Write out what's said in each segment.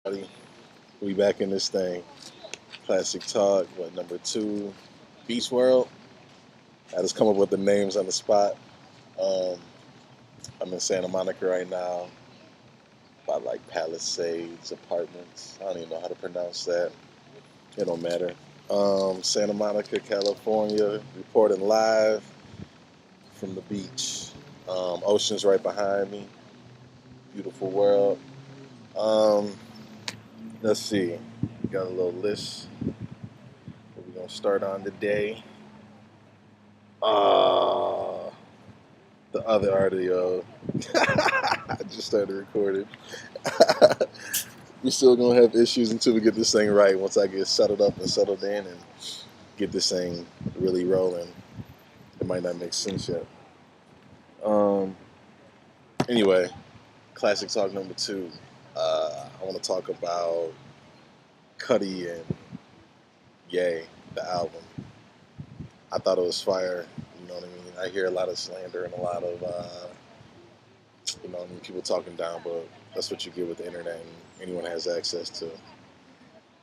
Buddy, we back in this thing. Classic talk. What number 2? Beach World. I just come up with the names on the spot. Um, I'm in Santa Monica right now, by like Palisades Apartments. I don't even know how to pronounce that. It don't matter. Santa Monica, California, reporting live from the beach. Ocean's right behind me. Beautiful world. Um, let's see. We got a little list. What we're gonna start on today. Uh, the other audio. I just started recording. We still gonna have issues until we get this thing right. Once I get settled up and settled in and get this thing really rolling, it might not make sense yet. Um. Anyway, classic talk number 2. I want to talk about Cuddy and Yay, the album. I thought it was fire. You know what I mean? I hear a lot of slander and a lot of people talking down, but that's what you get with the internet, and anyone has access to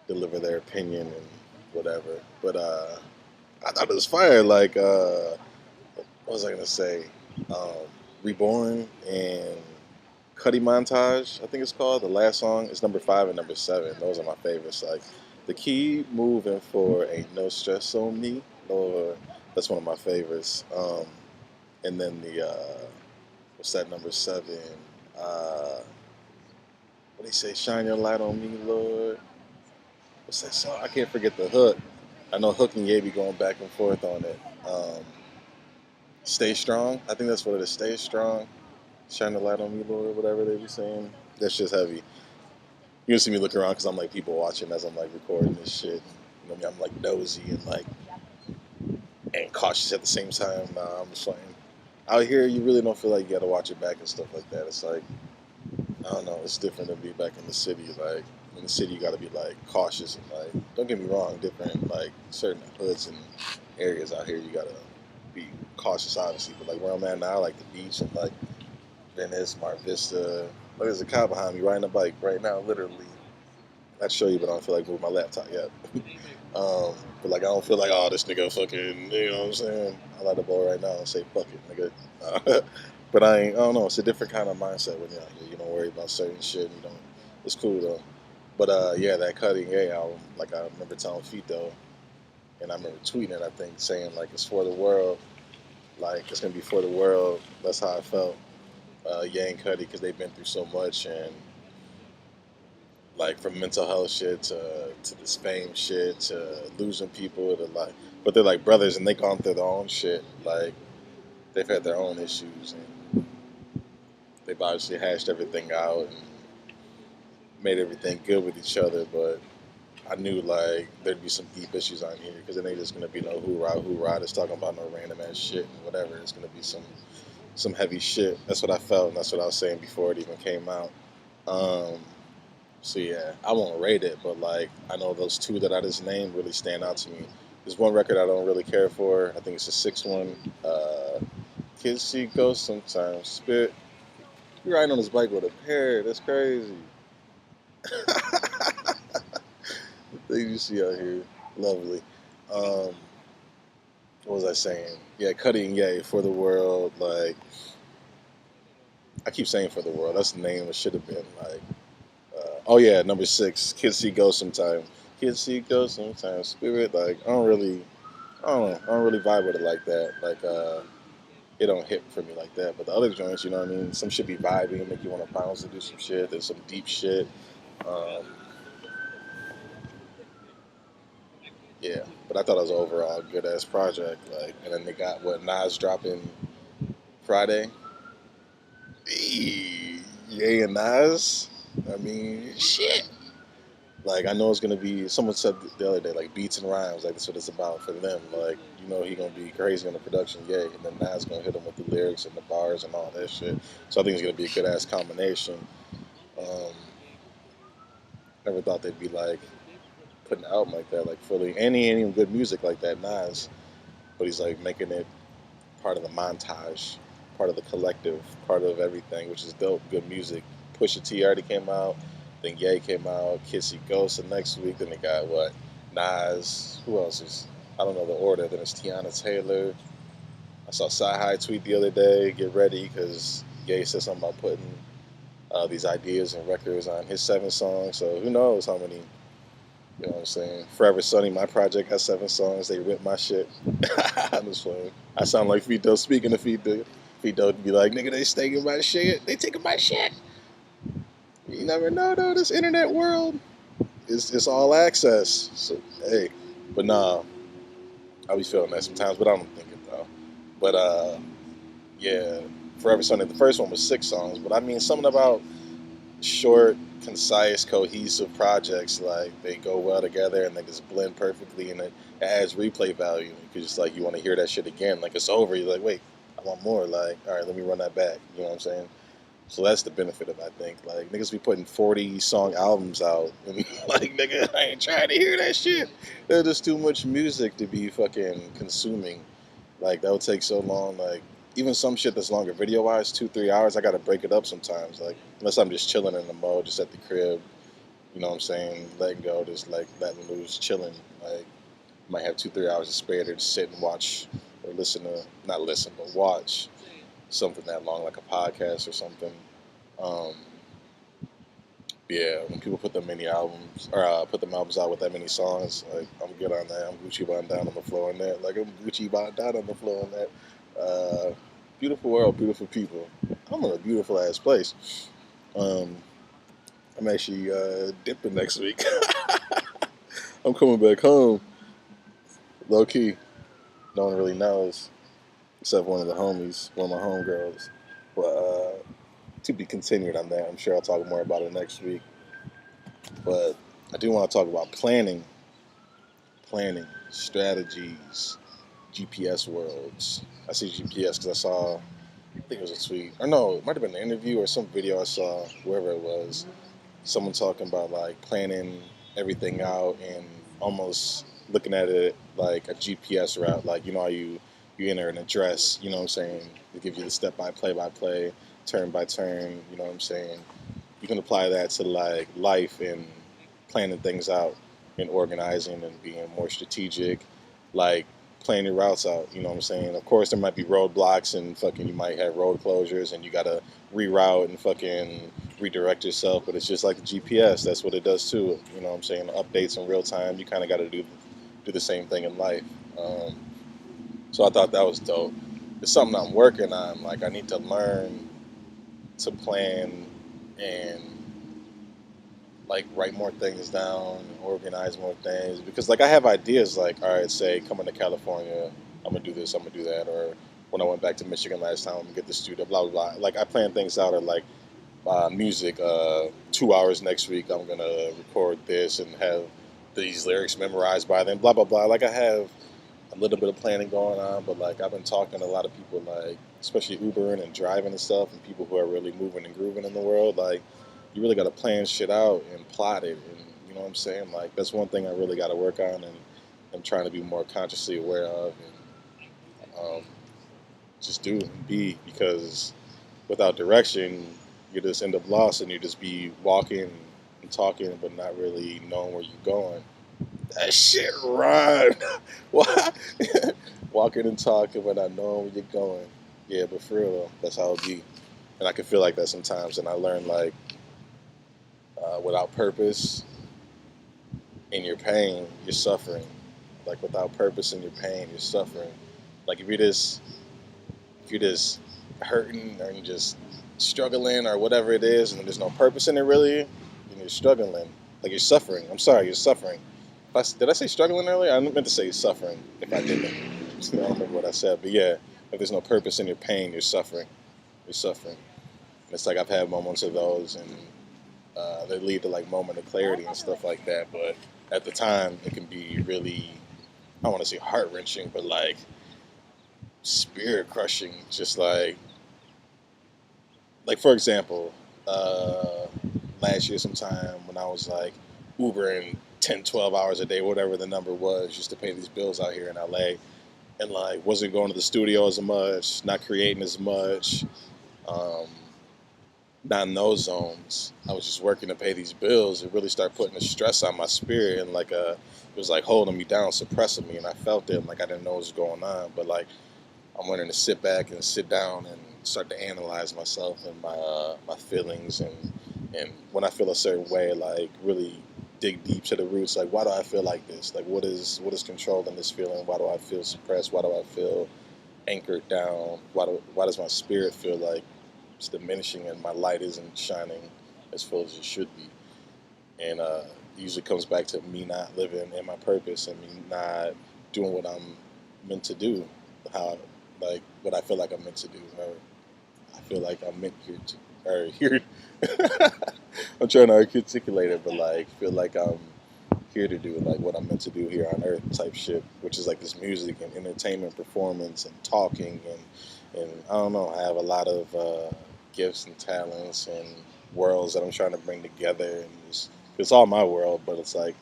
deliver their opinion and whatever. But I thought it was fire. Like, what was I gonna say? Um, Reborn and Cuddy Montage, I think it's called. The last song is number 5 and number 7. Those are my favorites. Like, the key moving for Ain't No Stress on Me. Or that's one of my favorites. And then the what's that number 7? Uh, what do you say? Shine your light on me, Lord. What's that song? I can't forget the hook. I know Hook and Ye be going back and forth on it. Stay strong. I think that's what it is. Stay strong. Shine the light on me, Lord. Whatever they be saying. That's just heavy. You can see me looking around because I'm like people watching as I'm like recording this shit. You know what I mean? I'm like nosy and like and cautious at the same time. Nah, I'm just like out here. You really don't feel like you got to watch it back and stuff like that. It's like I don't know. It's different to be back in the city. Like in the city, you got to be like cautious and like. Don't get me wrong. Different like certain hoods and areas out here, you gotta be cautious, obviously. But like where I'm at now, like the beach and like Venice, Mar Vista. Look, there's a cow behind me riding a bike right now, literally. I'd show you, but I don't feel like moving my laptop yet. But like I don't feel like oh this nigga fucking you know what I'm saying. I like the ball right now and say fuck it, nigga. But I ain't. I don't know. It's a different kind of mindset when you're out here. You don't worry about certain shit. You don't. It's cool though. But yeah, that Cutting A album. Like I remember telling Feet though, and I remember tweeting it. I think saying like it's for the world. Like it's gonna be for the world. That's how I felt. Ye and Cuddy because they've been through so much and like from mental health shit to this fame shit to losing people to like, but they're like brothers and they gone through their own shit. Like they've had their own issues and they've obviously hashed everything out and made everything good with each other. But I knew like there'd be some deep issues on here because it ain't just gonna be no hoorah that's talking about no random ass shit and whatever. It's gonna be some heavy shit. That's what I felt and that's what I was saying before it even came out. Um, So yeah, I won't rate it, but like I know those two that I just named really stand out to me. There's one record I don't really care for. I think it's the sixth one. Kids see ghosts sometimes. Spit. You're riding on his bike with a pair. That's crazy. The things you see out here, lovely. Um, what was I saying? Yeah, Cutting Yay for the world. Like I keep saying for the world. That's the name it should have been. Like oh yeah, number 6. Kids see ghosts sometimes. Kids see ghosts sometimes. Spirit. Like I don't know. I don't really vibe with it like that. Like it don't hit for me like that. But the other joints, you know what I mean? Some should be vibing, make you want to bounce and do some shit. There's some deep shit. Um, yeah, but I thought it was overall a good ass project. Like, and then they got what Nas dropping Friday. Yay and Nas. I mean, shit. Like I know it's gonna be. Someone said the other day, like beats and rhymes. Like that's what it's about for them. Like you know he gonna be crazy on the production, yeah, and then Nas gonna hit him with the lyrics and the bars and all that shit. So I think it's gonna be a good ass combination. Um, never thought they'd be like putting an album like that, like fully. And he ain't even good music like that, Nas. But he's like making it part of the montage, part of the collective, part of everything, which is dope. Good music. Pusha T already came out. Then Ye came out, Kissy Ghost the next week. Then they got what? Nas. Who else is? I don't know the order. Then it's Tiana Taylor. I saw Sci-Hi tweet the other day, get ready, because Ye said something about putting these ideas and records on his 7 songs. So who knows how many, you know what I'm saying? Forever Sunny, my project has 7 songs. They ripped my shit. I'm just playing. I sound like Fito speaking to Fito. Fito would be like, nigga, they taking my shit. They taking my shit. You never know, though. This internet world, it's all access. So, hey. But nah, I'll be feeling that sometimes, but I don't think it, though. But, yeah, Forever Sunday. The first one was 6 songs, but I mean something about short, concise, cohesive projects. Like they go well together and they just blend perfectly, and it adds replay value because it's like you want to hear that shit again. Like it's over, you're like, wait, I want more. Like, all right, let me run that back. You know what I'm saying? So that's the benefit of, I think, like niggas be putting 40 song albums out, and like nigga, I ain't trying to hear that shit. There's just too much music to be fucking consuming. Like that would take so long. Like even some shit that's longer video wise, 2-3 hours, I gotta break it up sometimes. Like unless I'm just chilling in the mode, just at the crib, you know what I'm saying, letting go, just like letting loose, chilling. Like might have 2-3 hours to spare to just sit and watch or listen to, not listen, but watch something that long, like a podcast or something. Um, yeah, when people put them many albums or put them albums out with that many songs, like I'm good on that. I'm Gucci button down on the floor on that. Like I'm Gucci button down on the floor on that. Beautiful world, beautiful people. I'm in a beautiful ass place. Um, I'm actually dipping next week. I'm coming back home, low key. No one really knows except one of the homies, one of my homegirls. But to be continued on that. I'm sure I'll talk more about it next week. But I do want to talk about planning, strategies, GPS worlds. I see GPS because I saw, I think it was a tweet, or no, it might have been an interview or some video I saw, whoever it was, someone talking about like planning everything out and almost looking at it like a GPS route. Like you know how you enter an address, you know what I'm saying? They give you the step by play, turn by turn, you know what I'm saying? You can apply that to like life and planning things out and organizing and being more strategic, like planning your routes out, you know what I'm saying? Of course there might be roadblocks and fucking you might have road closures and you gotta reroute and fucking redirect yourself, but it's just like the GPS, that's what it does too. You know what I'm saying? Updates in real time, you kinda gotta do the same thing in life. Um, so I thought that was dope. It's something I'm working on. Like I need to learn to plan and like write more things down, organize more things. Because like I have ideas like, all right, say coming to California, I'm gonna do this, I'm gonna do that, or when I went back to Michigan last time, I'm gonna get the studio, blah blah blah. Like I plan things out, or like music. 2 hours next week, I'm gonna record this and have these lyrics memorized by then, blah blah blah. Like I have a little bit of planning going on, but like I've been talking to a lot of people, like especially Ubering and driving and stuff, and people who are really moving and grooving in the world. Like you really got to plan shit out and plot it, and you know what I'm saying. Like that's one thing I really got to work on, and I'm trying to be more consciously aware of, and just do and be, because without direction, you just end up lost, and you just be walking and talking, but not really knowing where you're going. That shit rhyme. What? Walking and talking but not knowing where you're going. Yeah, but for real though, that's how it be. And I can feel like that sometimes. And I learned like without purpose in your pain, you're suffering. Like without purpose in your pain, you're suffering. Like if you're just hurting or you're just struggling or whatever it is, and there's no purpose in it really, then you're struggling. Like you're suffering. I'm sorry, you're suffering. Did I say struggling earlier? I meant to say suffering. If I didn't, I don't remember what I said. But yeah, if there's no purpose in your pain, you're suffering. You're suffering. And it's like I've had moments of those, and they lead to like moment of clarity and stuff like that. But at the time, it can be really, I don't want to say heart wrenching, but like spirit crushing. Just like for example, last year sometime when I was like Ubering 10, 12 hours a day, whatever the number was, just to pay these bills out here in LA, and like wasn't going to the studio as much, not creating as much, um, not in those zones. I was just working to pay these bills. It really started putting a stress on my spirit, and like it was like holding me down, suppressing me, and I felt it. And like I didn't know what was going on, but like I'm learning to sit back and sit down and start to analyze myself and my feelings, and when I feel a certain way, like really dig deep to the roots. Like, why do I feel like this? Like, what is controlling this feeling? Why do I feel suppressed? Why do I feel anchored down? Why does my spirit feel like it's diminishing and my light isn't shining as full as it should be? And it usually comes back to me not living in my purpose and me not doing what I'm meant to do, how like what I feel like I'm meant to do, or I feel like I'm meant here to, or here. I'm trying to articulate it, but like feel like I'm here to do like what I'm meant to do here on Earth type shit, which is like this music and entertainment, performance and talking and I don't know. I have a lot of gifts and talents and worlds that I'm trying to bring together, and it's all my world, but it's like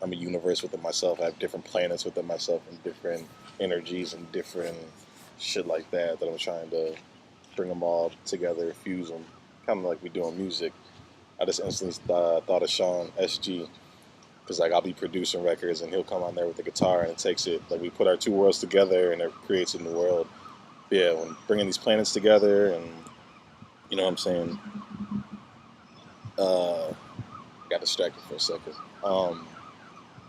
I'm a universe within myself. I have different planets within myself and different energies and different shit like that I'm trying to bring them all together, fuse them, kind of like we do in music. I just instantly thought of Sean SG because like I'll be producing records and he'll come on there with the guitar and it takes it like we put our two worlds together and it creates a new world. Yeah, when bringing these planets together and you know what I'm saying. Uh, got distracted for a second. Um,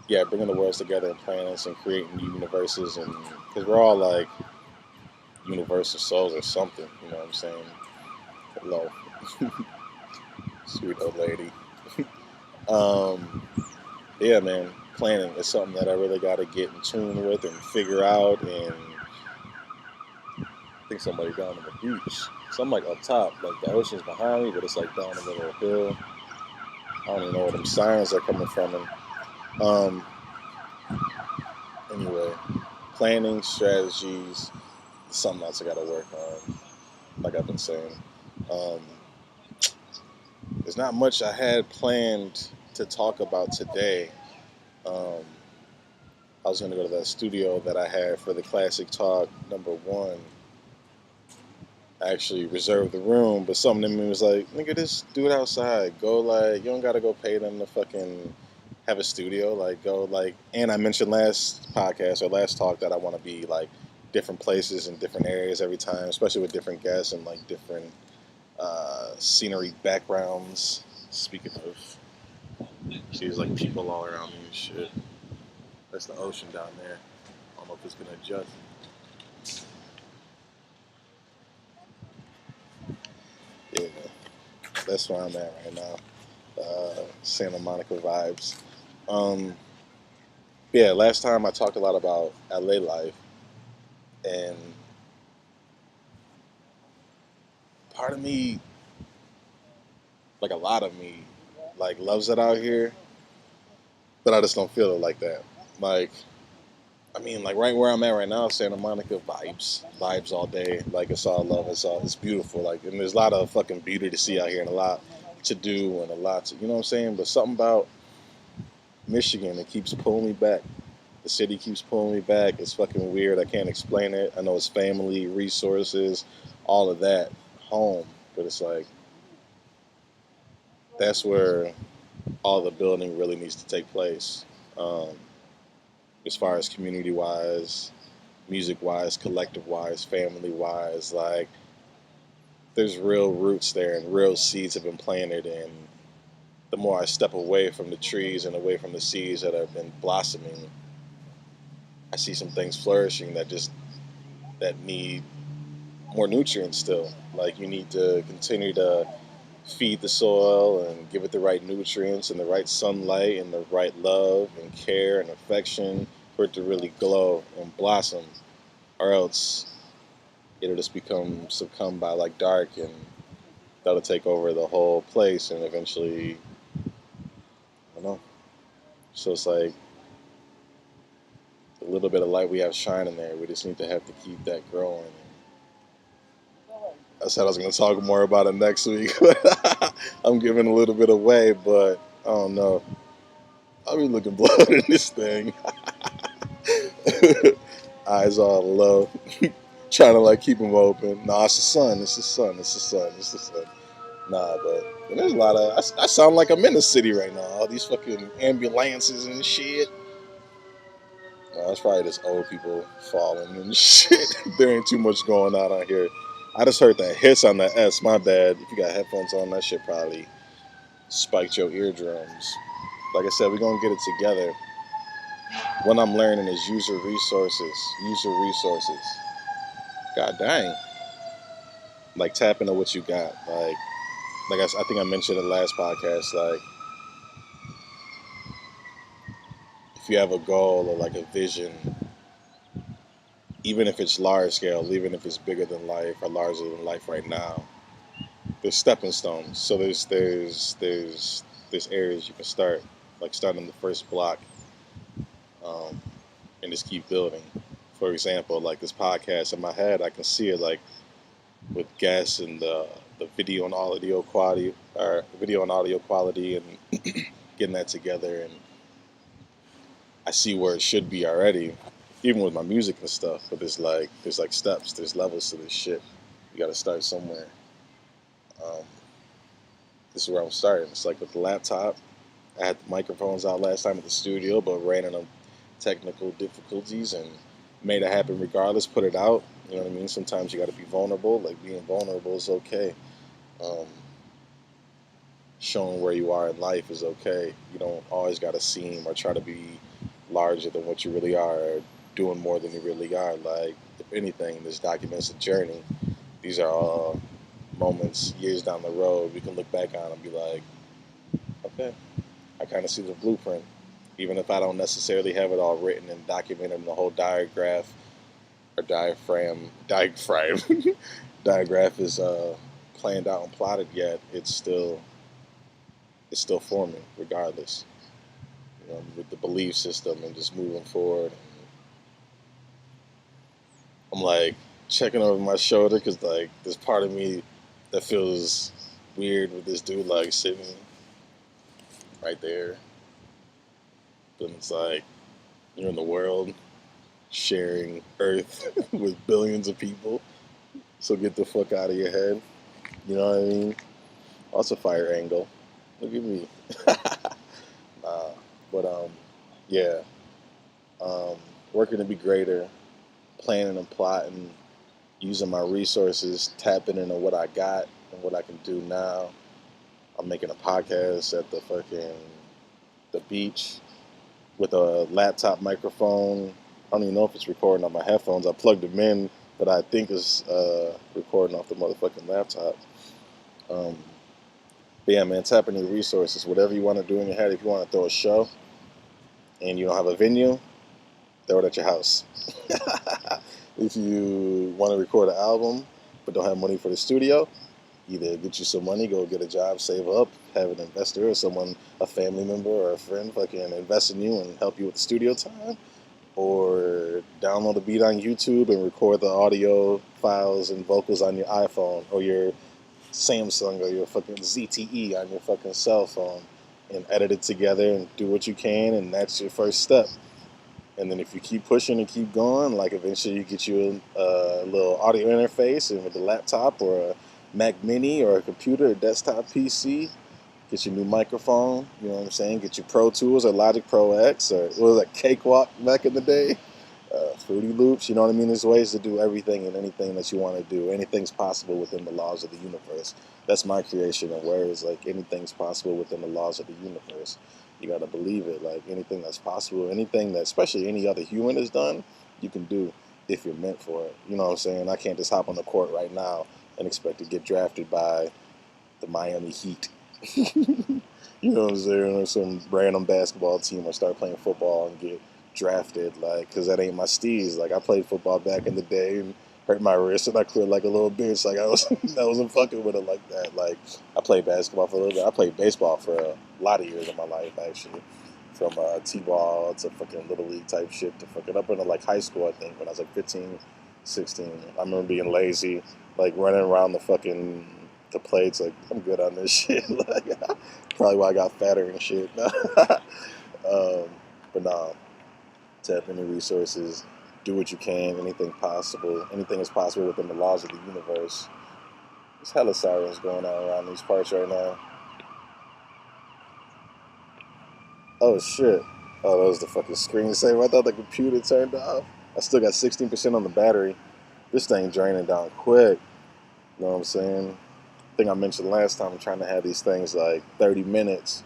yeah, bringing the worlds together and planets and creating new universes and because we're all like universal souls or something. You know what I'm saying? Hello, sweet old lady. Um, yeah, man, planning is something that I really got to get in tune with and figure out. And I think somebody down on the beach. So I'm like up top, like the ocean's behind me, but it's like down the middle of a hill. I don't even know where them sirens are coming from. And anyway, planning strategies is something else I got to work on. Like I've been saying, um, there's not much I had planned to talk about today. Um, I was going to go to that studio that I had for the Classik Talk #1. I actually reserved the room, but something in me was like, nigga, just do it outside. Go, like, you don't got to go pay them to fucking have a studio. Like, go, like, and I mentioned last podcast or last talk that I want to be, like, different places and different areas every time, especially with different guests and, like, different scenery backgrounds. Speaking of, see, there's, like, people all around me and shit. That's the ocean down there. I don't know if it's going to adjust. Yeah, that's where I'm at right now. Santa Monica vibes. Um, yeah, last time I talked a lot about LA life, and part of me, like a lot of me, like loves it out here, but I just don't feel it like that. Like, I mean, like right where I'm at right now, Santa Monica vibes all day. Like it's all love, it's beautiful. Like, and there's a lot of fucking beauty to see out here, and a lot to do, and a lot to, you know what I'm saying. But something about Michigan, it keeps pulling me back. The city keeps pulling me back. It's fucking weird. I can't explain it. I know it's family, resources, all of that, home. But it's like, that's where all the building really needs to take place. Um, as far as community wise, music wise, collective wise, family wise, like, there's real roots there and real seeds have been planted. And the more I step away from the trees and away from the seeds that have been blossoming, I see some things flourishing that need more nutrients still. Like you need to continue to feed the soil and give it the right nutrients and the right sunlight and the right love and care and affection for it to really glow and blossom, or else it'll just become succumb by like dark and that'll take over the whole place and eventually I don't know. So it's like the little bit of light we have shining there, we just need to have to keep that growing. I said I was going to talk more about it next week. I'm giving a little bit away, but I don't know. I'll be looking blood in this thing. Eyes all low. Trying to like keep them open. No, it's the sun. It's the sun. It's the sun. It's the sun. Nah, but there's a lot of. I sound like I'm in the city right now. All these fucking ambulances and shit. No, that's probably just old people falling and shit. There ain't too much going on out here. I just heard that hiss on the S. My bad. If you got headphones on, that shit probably spiked your eardrums. Like I said, we're gonna get it together. What I'm learning is user resources. User resources. God dang. Like tap into what you got. I think I mentioned in the last podcast. Like if you have a goal or like a vision, even if it's large scale, even if it's bigger than life or larger than life right now, there's stepping stones. So there's areas you can start, like start on the first block, um, and just keep building. For example, like this podcast in my head, I can see it like with guests and the video and audio quality, or video and audio quality, and getting that together, and I see where it should be already, even with my music and stuff. But there's like steps, there's levels to this shit. You got to start somewhere. Um, this is where I'm starting. It's like with the laptop. I had the microphones out last time at the studio, but ran into technical difficulties and made it happen regardless. Put it out. You know what I mean? Sometimes you got to be vulnerable. Like being vulnerable is okay. Um, Showing where you are in life is okay. You don't always got to seem or try to be larger than what you really are, or doing more than you really are. Like, if anything, this documents a journey. These are all moments years down the road we can look back on and be like, okay, I kind of see the blueprint. Even if I don't necessarily have it all written and documented in the whole diagraph or diagraph is planned out and plotted yet, it's still forming regardless. With the belief system and just moving forward. I'm like checking over my shoulder because like there's part of me that feels weird with this dude like sitting right there. But it's like you're in the world sharing Earth with billions of people. So get the fuck out of your head. You know what I mean? Also fire angle. Look at me. Nah. But yeah. Um, Working to be greater, planning and plotting, using my resources, tapping into what I got and what I can do now. I'm making a podcast at the beach with a laptop microphone. I don't even know if it's recording on my headphones. I plugged them in, but I think it's recording off the motherfucking laptop. Um, but yeah, man, tap into your resources. Whatever you want to do in your head. If you want to throw a show and you don't have a venue, throw it at your house. If you want to record an album but don't have money for the studio, either get you some money, go get a job, save up, have an investor or someone, a family member or a friend, fucking invest in you and help you with the studio time, or download a beat on YouTube and record the audio files and vocals on your iPhone or your Samsung or your fucking ZTE on your fucking cell phone and edit it together and do what you can, and that's your first step. And then if you keep pushing and keep going, like eventually you get you a little audio interface and with a laptop or a Mac Mini or a computer, a desktop PC, get your new microphone, you know what I'm saying? Get your Pro Tools or Logic Pro X or what was that, Cakewalk back in the day? Fruity Loops, you know what I mean? There's ways to do everything and anything that you want to do. Anything's possible within the laws of the universe. That's my creation of where it's like anything's possible within the laws of the universe. You got to believe it. Like anything that's possible, anything that especially any other human has done, you can do if you're meant for it. You know what I'm saying? I can't just hop on the court right now and expect to get drafted by the Miami Heat. You know what I'm saying? Or some random basketball team, or start playing football and get drafted, like, because that ain't my steez. Like, I played football back in the day and hurt my wrist and I quit like a little bitch. Like, I wasn't fucking with it like that. Like, I played basketball for a little bit. I played baseball for a lot of years of my life, actually. From T-ball to fucking Little League type shit to fucking up into like high school, I think, when I was like 15, 16. I remember being lazy, like running around the plates, like, I'm good on this shit. Like, probably why I got fatter and shit. But nah, tap into resources, do what you can, anything possible. Anything is possible within the laws of the universe. There's hella sirens going on around these parts right now. Oh shit. Oh, that was the fucking screensaver. I thought the computer turned off. I still got 16% on the battery. This thing draining down quick. You know what I'm saying? I think I mentioned last time I'm trying to have these things like 30 minutes,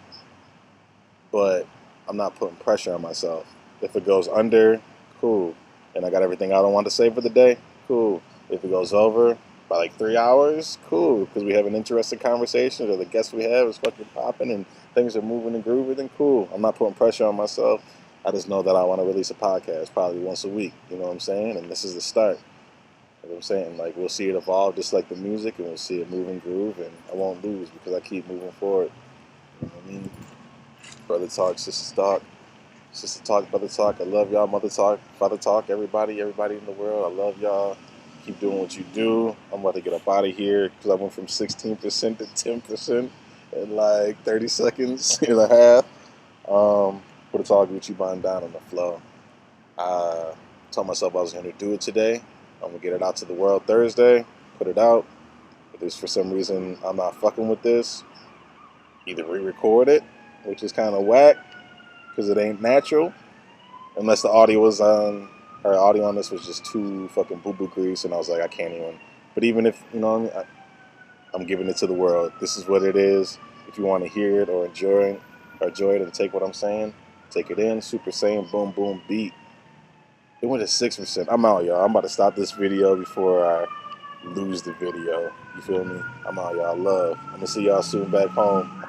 but I'm not putting pressure on myself. If it goes under, cool. And I got everything I don't want to say for the day, cool. If it goes over by like 3 hours, cool. Because we have an interesting conversation or the guest we have is fucking popping and things are moving and grooving, then cool. I'm not putting pressure on myself. I just know that I want to release a podcast probably once a week. You know what I'm saying? And this is the start. You know what I'm saying? Like, we'll see it evolve just like the music, and we'll see it move and groove, and I won't lose because I keep moving forward. You know what I mean? Brother talk, sister talk. Sister talk, brother talk. I love y'all. Mother talk, father talk. Everybody in the world. I love y'all. Keep doing what you do. I'm about to get up out of here because I went from 16% to 10% in like 30 seconds and a half. Put a talk Gucci button down on the flow. I told myself I was going to do it today. I'm going to get it out to the world Thursday. Put it out. If there's for some reason I'm not fucking with this, either re-record it, which is kind of whack because it ain't natural. Unless the audio was on, or audio on this was just too fucking boo-boo grease, and I was like, I can't even. But even if, you know what I mean, I'm giving it to the world. This is what it is. If you want to hear it or enjoy it and take what I'm saying, take it in. Super Saiyan, boom, boom, beat. It went to 6%. I'm out, y'all. I'm about to stop this video before I lose the video. You feel me? I'm out, y'all. Love. I'm going to see y'all soon back home.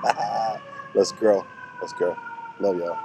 Let's grow. Let's go. Love y'all.